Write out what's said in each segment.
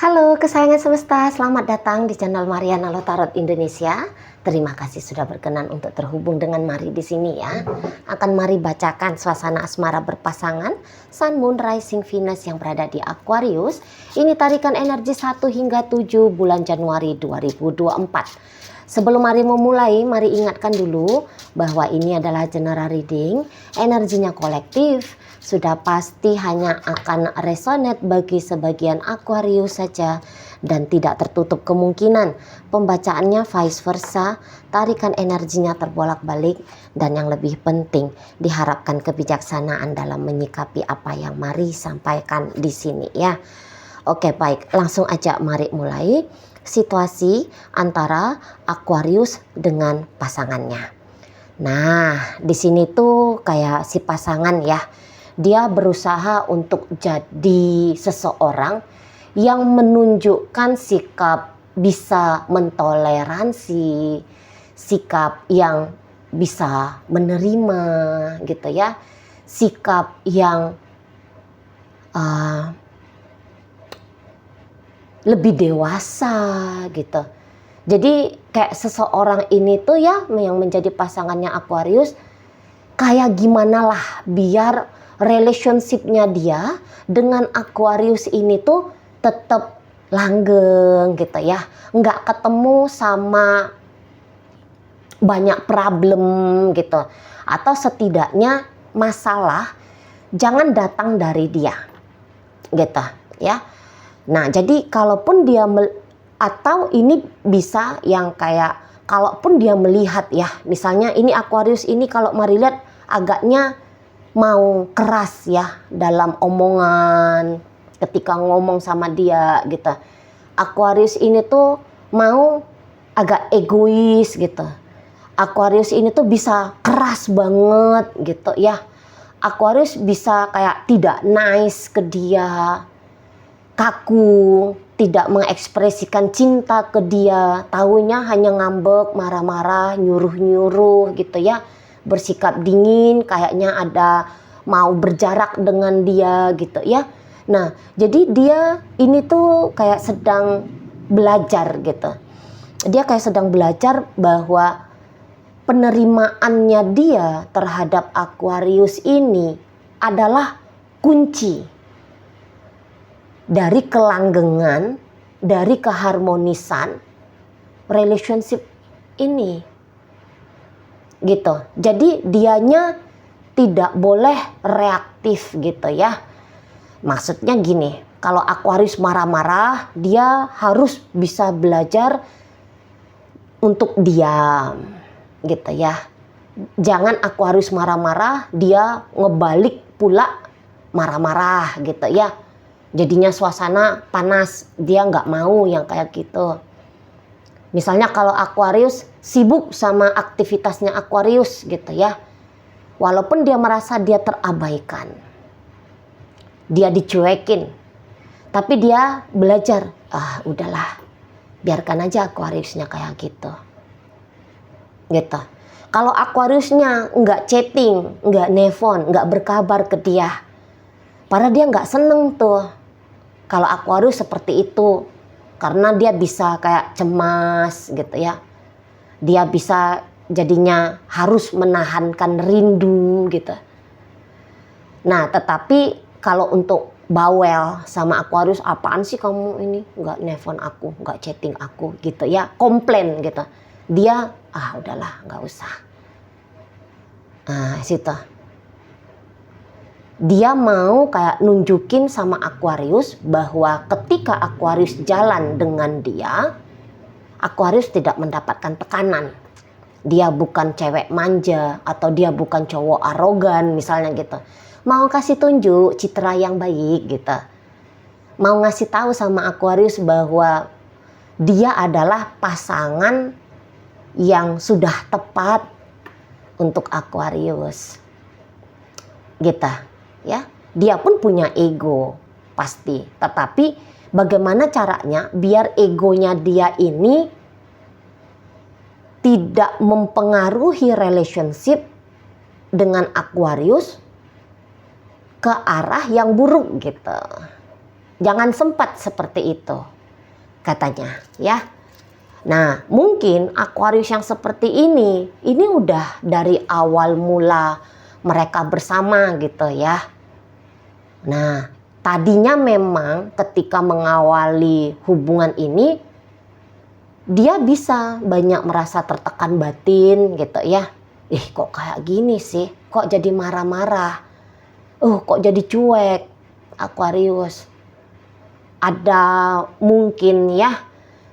Halo kesayangan semesta, selamat datang di channel Mariana Lotarot Indonesia. Terima kasih sudah berkenan untuk terhubung dengan Mari di sini ya. Akan Mari bacakan suasana asmara berpasangan Sun, Moon, Rising, Venus yang berada di Aquarius. Ini tarikan energi 1 hingga 7 bulan Januari 2024. Sebelum Mari memulai, mari ingatkan dulu bahwa ini adalah general reading, energinya kolektif, sudah pasti hanya akan resonate bagi sebagian Aquarius saja dan tidak tertutup kemungkinan pembacaannya vice versa, tarikan energinya terbolak-balik dan yang lebih penting diharapkan kebijaksanaan dalam menyikapi apa yang Mari sampaikan di sini ya. Oke baik, langsung aja mari mulai. Situasi antara Aquarius dengan pasangannya. Nah, di sini tuh kayak si pasangan ya, dia berusaha untuk jadi seseorang yang menunjukkan sikap bisa mentoleransi, sikap yang bisa menerima gitu ya, sikap yang lebih dewasa gitu. Jadi kayak seseorang ini tuh ya yang menjadi pasangannya Aquarius kayak gimana lah biar relationshipnya dia dengan Aquarius ini tuh tetap langgeng gitu ya. Nggak ketemu sama banyak problem gitu. Atau setidaknya masalah jangan datang dari dia gitu ya. Nah jadi kalaupun dia atau ini bisa yang kayak kalaupun dia melihat ya, misalnya ini Aquarius ini kalau Mari lihat agaknya mau keras ya dalam omongan ketika ngomong sama dia gitu. Aquarius ini tuh mau agak egois gitu. Aquarius ini tuh bisa keras banget gitu ya. Aquarius bisa kayak tidak nice ke dia, kaku, tidak mengekspresikan cinta ke dia, taunya hanya ngambek, marah-marah, nyuruh-nyuruh gitu ya, bersikap dingin, kayaknya ada mau berjarak dengan dia gitu ya. Nah, jadi dia ini tuh kayak sedang belajar gitu. Dia kayak sedang belajar bahwa penerimaannya dia terhadap Aquarius ini adalah kunci dari kelanggengan, dari keharmonisan relationship ini gitu. Jadi dianya tidak boleh reaktif gitu ya. Maksudnya gini, kalau Aquarius marah-marah, dia harus bisa belajar untuk diam gitu ya. Jangan Aquarius marah-marah, dia ngebalik pula marah-marah gitu ya. Jadinya suasana panas, dia nggak mau yang kayak gitu. Misalnya kalau Aquarius sibuk sama aktivitasnya Aquarius gitu ya. Walaupun dia merasa dia terabaikan, dia dicuekin, tapi dia belajar, udahlah, biarkan aja Aquariusnya kayak gitu. Gitu. Kalau Aquariusnya nggak chatting, nggak nelfon, nggak berkabar ke dia, padahal dia nggak seneng tuh. Kalau Aquarius seperti itu, karena dia bisa kayak cemas gitu ya. Dia bisa jadinya harus menahankan rindu gitu. Nah, tetapi kalau untuk bawel sama Aquarius, apaan sih kamu ini nggak nelfon aku, nggak chatting aku gitu ya, komplain gitu. Dia, udahlah nggak usah. Nah, situ. Dia mau kayak nunjukin sama Aquarius bahwa ketika Aquarius jalan dengan dia, Aquarius tidak mendapatkan tekanan. Dia bukan cewek manja atau dia bukan cowok arogan misalnya gitu. Mau kasih tunjuk citra yang baik gitu. Mau ngasih tahu sama Aquarius bahwa dia adalah pasangan yang sudah tepat untuk Aquarius. Gitu. Ya, dia pun punya ego pasti, tetapi bagaimana caranya biar egonya dia ini tidak mempengaruhi relationship dengan Aquarius ke arah yang buruk gitu. Jangan sempat seperti itu, katanya ya. Nah, mungkin Aquarius yang seperti ini udah dari awal mula mereka bersama gitu ya. Nah, tadinya memang ketika mengawali hubungan ini, dia bisa banyak merasa tertekan batin gitu ya. Kok kayak gini sih? Kok jadi marah-marah? Kok jadi cuek Aquarius? Ada mungkin ya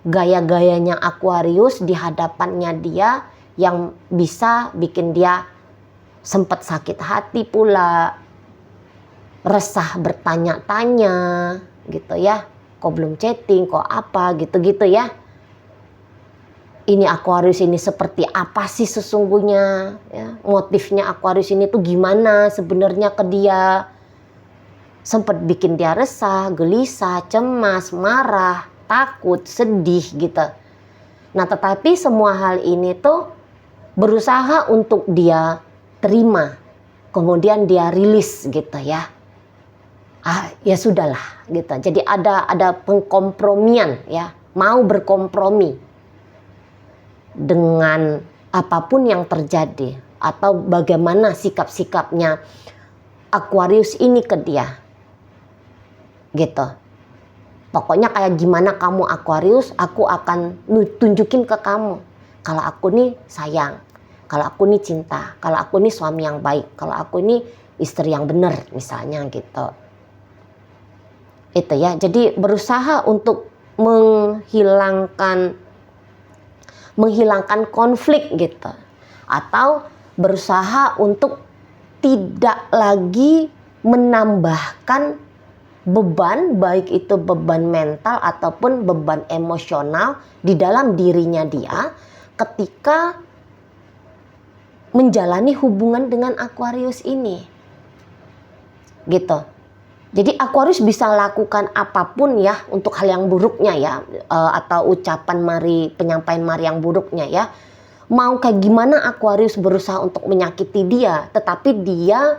gaya-gayanya Aquarius di hadapannya dia yang bisa bikin dia sempat sakit hati pula, resah bertanya-tanya gitu ya. Kok belum chatting, kok apa gitu-gitu ya. Ini Aquarius ini seperti apa sih sesungguhnya ya? Motifnya Aquarius ini tuh gimana sebenarnya ke dia? Sempat bikin dia resah, gelisah, cemas, marah, takut, sedih gitu. Nah, tetapi semua hal ini tuh berusaha untuk dia terima. Kemudian dia rilis gitu ya. Ya sudahlah gitu. Jadi ada pengkompromian ya, mau berkompromi dengan apapun yang terjadi atau bagaimana sikap-sikapnya Aquarius ini ke dia. Gitu. Pokoknya kayak gimana kamu Aquarius, aku akan tunjukin ke kamu. Kalau aku nih sayang, kalau aku nih cinta, kalau aku nih suami yang baik, kalau aku nih istri yang benar misalnya gitu. Itu ya, jadi berusaha untuk menghilangkan konflik gitu. Atau berusaha untuk tidak lagi menambahkan beban, baik itu beban mental ataupun beban emosional di dalam dirinya dia ketika menjalani hubungan dengan Aquarius ini. Gitu. Jadi Aquarius bisa lakukan apapun ya untuk hal yang buruknya ya, atau ucapan penyampaian Mari yang buruknya ya. Mau kayak gimana Aquarius berusaha untuk menyakiti dia, tetapi dia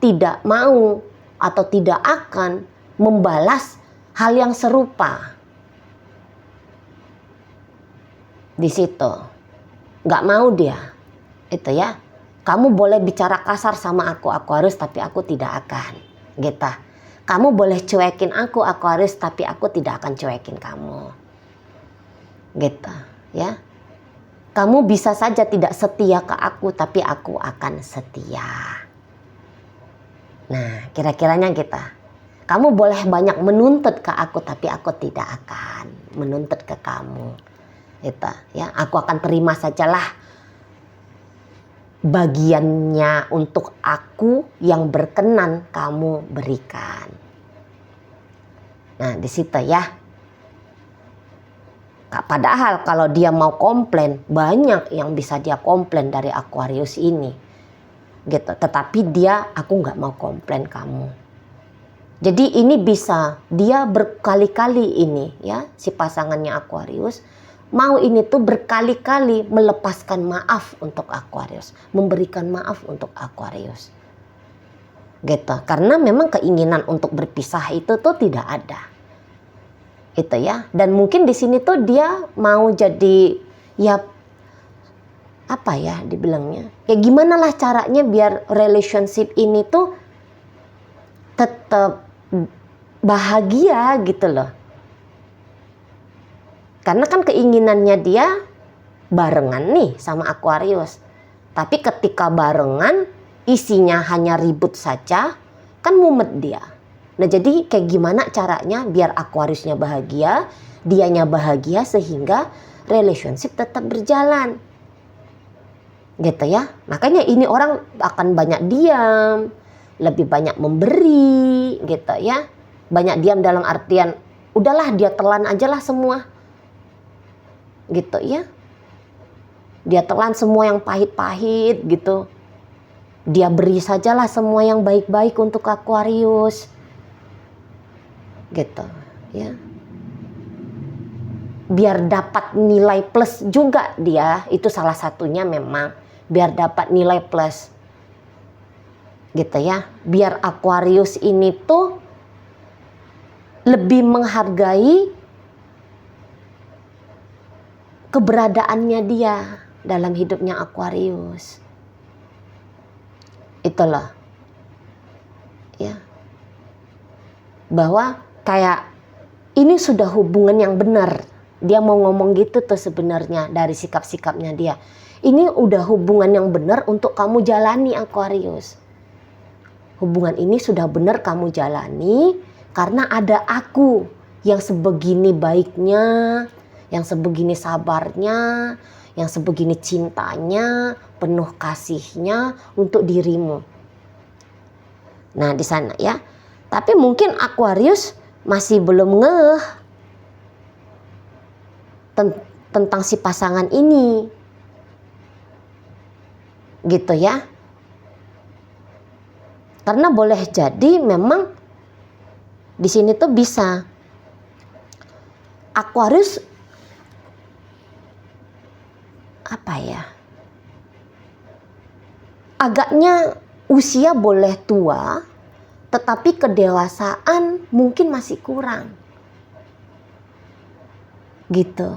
tidak mau atau tidak akan membalas hal yang serupa. Di situ nggak mau dia. Itu ya. Kamu boleh bicara kasar sama aku Aquarius, tapi aku tidak akan. Gitu. Kamu boleh cuekin aku Aquarius, tapi aku tidak akan cuekin kamu. Gitu ya. Kamu bisa saja tidak setia ke aku, tapi aku akan setia. Nah, kira-kiranya kita. Kamu boleh banyak menuntut ke aku, tapi aku tidak akan menuntut ke kamu. Gitu ya. Aku akan terima sajalah bagiannya untuk aku yang berkenan kamu berikan. Nah, di situ ya. Padahal kalau dia mau komplain, banyak yang bisa dia komplain dari Aquarius ini. Gitu. Tetapi aku nggak mau komplain kamu. Jadi ini bisa dia berkali-kali ini ya, si pasangannya Aquarius mau ini tuh berkali-kali melepaskan maaf untuk Aquarius, memberikan maaf untuk Aquarius. Gitu. Karena memang keinginan untuk berpisah itu tuh tidak ada. Itu ya. Dan mungkin di sini tuh dia mau jadi ya apa ya dibilangnya? Ya gimana lah caranya biar relationship ini tuh tetap bahagia gitu loh. Karena kan keinginannya dia barengan nih sama Aquarius. Tapi ketika barengan isinya hanya ribut saja, kan mumet dia. Nah, jadi kayak gimana caranya biar Aquariusnya bahagia, dianya bahagia sehingga relationship tetap berjalan. Gitu ya. Makanya ini orang akan banyak diam, lebih banyak memberi gitu ya. Banyak diam dalam artian udahlah dia telan aja lah semua. Gitu ya. Dia telan semua yang pahit-pahit gitu. Dia beri sajalah semua yang baik-baik untuk Aquarius. Gitu ya. Biar dapat nilai plus juga dia, itu salah satunya memang biar dapat nilai plus. Gitu ya. Biar Aquarius ini tuh lebih menghargai keberadaannya dia dalam hidupnya Aquarius. Itulah ya, bahwa kayak ini sudah hubungan yang benar. Dia mau ngomong gitu tuh sebenarnya dari sikap-sikapnya dia. Ini udah hubungan yang benar untuk kamu jalani, Aquarius. Hubungan ini sudah benar kamu jalani karena ada aku yang sebegini baiknya, yang sebegini sabarnya, yang sebegini cintanya, penuh kasihnya untuk dirimu. Nah, di sana ya. Tapi mungkin Aquarius masih belum ngeh tentang si pasangan ini. Gitu ya. Karena boleh jadi memang di sini tuh bisa Aquarius apa ya? Agaknya usia boleh tua, tetapi kedewasaan mungkin masih kurang. Gitu.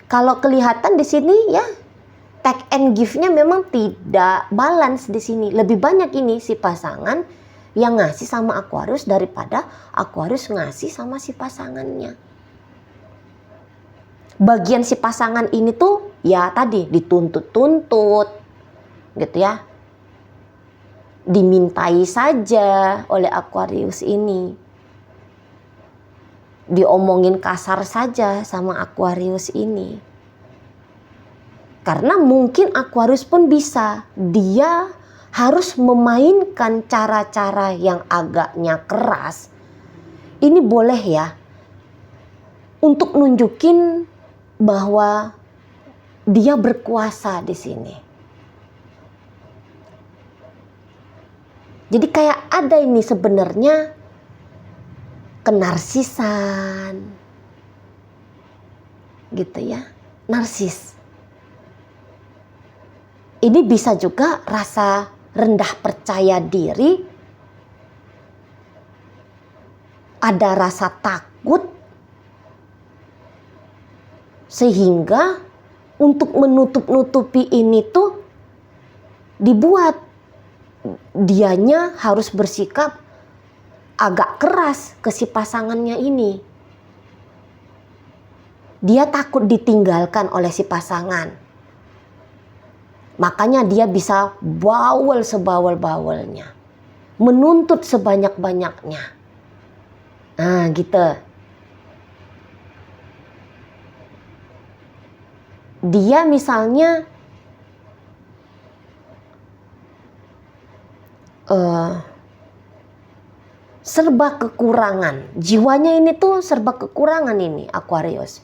Kalau kelihatan di sini ya, take and give-nya memang tidak balance di sini. Lebih banyak ini si pasangan yang ngasih sama Aquarius daripada Aquarius ngasih sama si pasangannya. Bagian si pasangan ini tuh ya tadi dituntut-tuntut gitu ya. Dimintai saja oleh Aquarius ini. Diomongin kasar saja sama Aquarius ini. Karena mungkin Aquarius pun bisa. Dia harus memainkan cara-cara yang agaknya keras. Ini boleh ya. Untuk nunjukin bahwa dia berkuasa di sini. Jadi kayak ada ini sebenarnya kenarsisan. Gitu ya. Narsis. Ini bisa juga rasa rendah percaya diri. Ada rasa takut. Sehingga untuk menutup-nutupi ini tuh dibuat dianya harus bersikap agak keras ke si pasangannya ini. Dia takut ditinggalkan oleh si pasangan. Makanya dia bisa bawel sebawel-bawelnya. Menuntut sebanyak-banyaknya. Nah gitu. Dia misalnya serba kekurangan. Jiwanya ini tuh serba kekurangan ini Aquarius.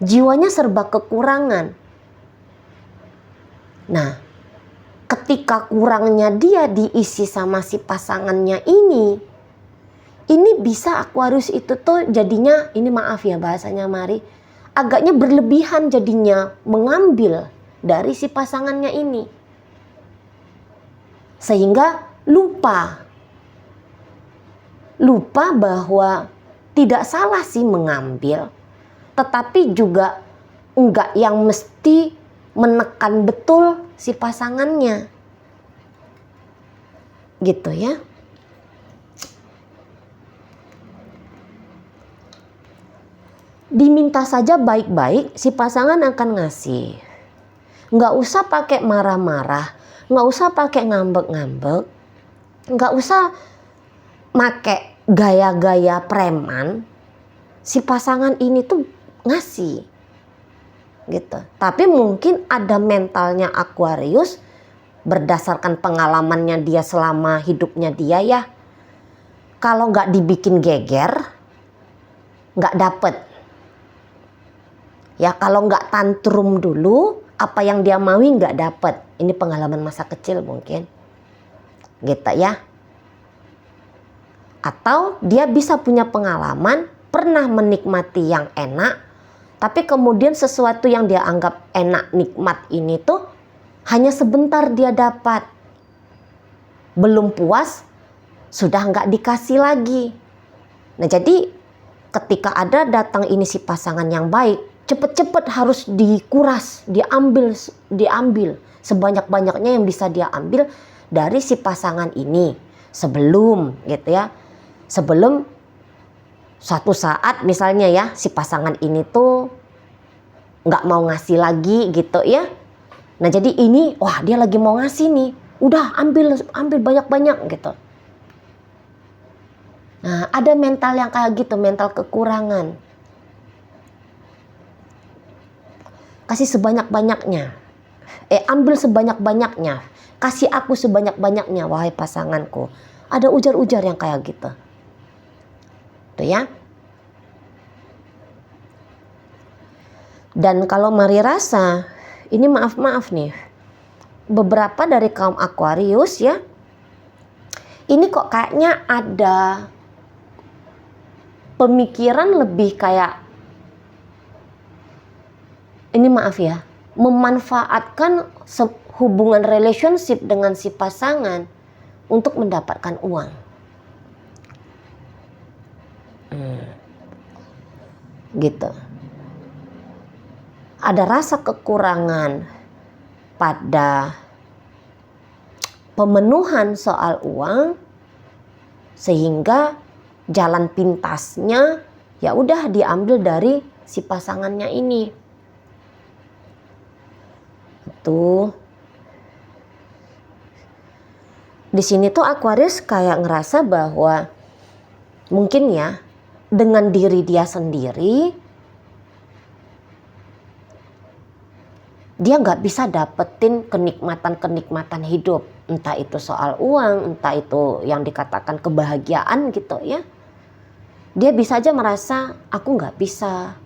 Jiwanya serba kekurangan. Nah, ketika kurangnya dia diisi sama si pasangannya ini bisa Aquarius itu tuh jadinya, ini maaf ya bahasanya Mari, agaknya berlebihan jadinya mengambil dari si pasangannya ini. Sehingga lupa bahwa tidak salah sih mengambil, tetapi juga enggak yang mesti menekan betul si pasangannya. Gitu ya. Diminta saja baik-baik, si pasangan akan ngasih. Enggak usah pakai marah-marah, enggak usah pakai ngambek-ngambek, enggak usah pakai gaya-gaya preman. Si pasangan ini tuh ngasih. Gitu. Tapi mungkin ada mentalnya Aquarius berdasarkan pengalamannya dia selama hidupnya dia ya. Kalau nggak dibikin geger, nggak dapet. Ya kalau nggak tantrum dulu, apa yang dia maui nggak dapet. Ini pengalaman masa kecil mungkin. Gitu ya. Atau dia bisa punya pengalaman pernah menikmati yang enak, tapi kemudian sesuatu yang dia anggap enak, nikmat ini tuh hanya sebentar dia dapat. Belum puas, sudah nggak dikasih lagi. Nah jadi ketika ada datang ini si pasangan yang baik, cepet-cepet harus dikuras, diambil sebanyak-banyaknya yang bisa dia ambil dari si pasangan ini sebelum gitu ya. Sebelum suatu saat misalnya ya si pasangan ini tuh nggak mau ngasih lagi gitu ya. Nah jadi ini wah dia lagi mau ngasih nih, udah ambil banyak-banyak gitu. Nah ada mental yang kayak gitu, mental kekurangan. Kasih sebanyak-banyaknya, ambil sebanyak-banyaknya, kasih aku sebanyak-banyaknya wahai pasanganku. Ada ujar-ujar yang kayak gitu. Tuh ya. Dan kalau Mari rasa, ini maaf nih, beberapa dari kaum Aquarius ya, ini kok kayaknya ada pemikiran lebih kayak, ini maaf ya, memanfaatkan hubungan relationship dengan si pasangan untuk mendapatkan uang. Gitu. Ada rasa kekurangan pada pemenuhan soal uang, sehingga jalan pintasnya ya udah diambil dari si pasangannya ini. Tuh. Di sini tuh Aquarius kayak ngerasa bahwa mungkin ya dengan diri dia sendiri dia nggak bisa dapetin kenikmatan hidup, entah itu soal uang, entah itu yang dikatakan kebahagiaan gitu ya. Dia bisa aja merasa aku nggak bisa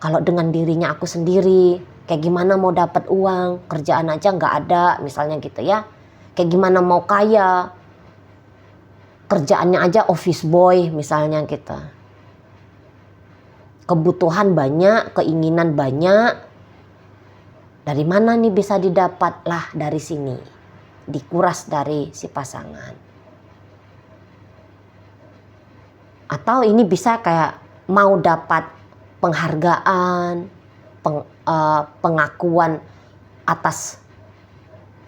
kalau dengan dirinya aku sendiri. Kayak gimana mau dapat uang, kerjaan aja nggak ada misalnya gitu ya. Kayak gimana mau kaya, kerjaannya aja office boy misalnya gitu. Kebutuhan banyak, keinginan banyak. Dari mana nih bisa didapat? Lah dari sini, dikuras dari si pasangan. Atau ini bisa kayak mau dapat penghargaan, pengakuan atas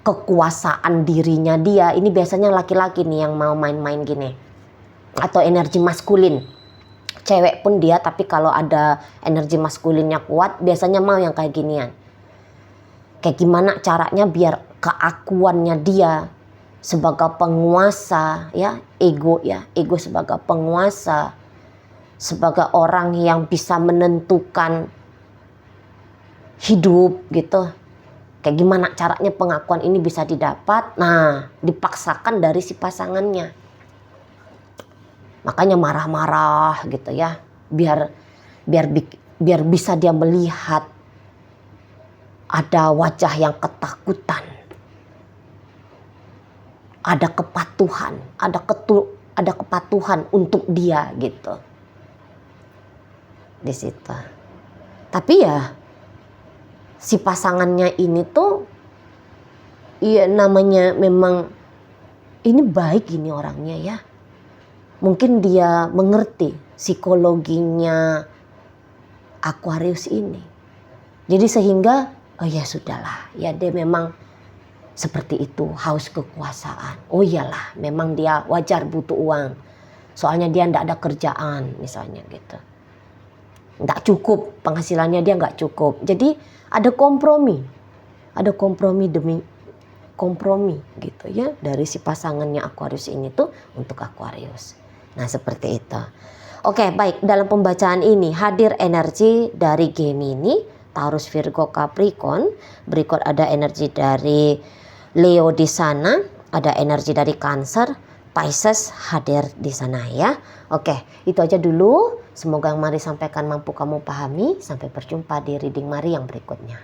kekuasaan dirinya dia. Ini biasanya laki-laki nih yang mau main-main gini. Atau energi maskulin. Cewek pun dia, tapi kalau ada energi maskulinnya kuat, biasanya mau yang kayak ginian. Kayak gimana caranya biar keakuannya dia sebagai penguasa ya, ego sebagai penguasa, sebagai orang yang bisa menentukan hidup gitu. Kayak gimana caranya pengakuan ini bisa didapat? Nah, dipaksakan dari si pasangannya. Makanya marah-marah gitu ya. Biar bisa dia melihat ada wajah yang ketakutan. Ada kepatuhan, ada kepatuhan untuk dia gitu. Di situ. Tapi ya si pasangannya ini tuh ya namanya memang ini baik ini orangnya ya. Mungkin dia mengerti psikologinya Aquarius ini. Jadi sehingga oh ya sudahlah, ya dia memang seperti itu, haus kekuasaan. Oh iyalah, memang dia wajar butuh uang. Soalnya dia ndak ada kerjaan misalnya gitu. Nggak cukup, penghasilannya dia nggak cukup. Jadi ada kompromi demi kompromi gitu ya dari si pasangannya Aquarius ini tuh untuk Aquarius. Nah seperti itu. Oke baik, dalam pembacaan ini hadir energi dari Gemini, Taurus, Virgo, Capricorn. Berikut ada energi dari Leo di sana, ada energi dari Cancer, Pisces hadir di sana ya. Oke, itu aja dulu. Semoga yang Mari sampaikan mampu kamu pahami. Sampai berjumpa di reading Mari yang berikutnya.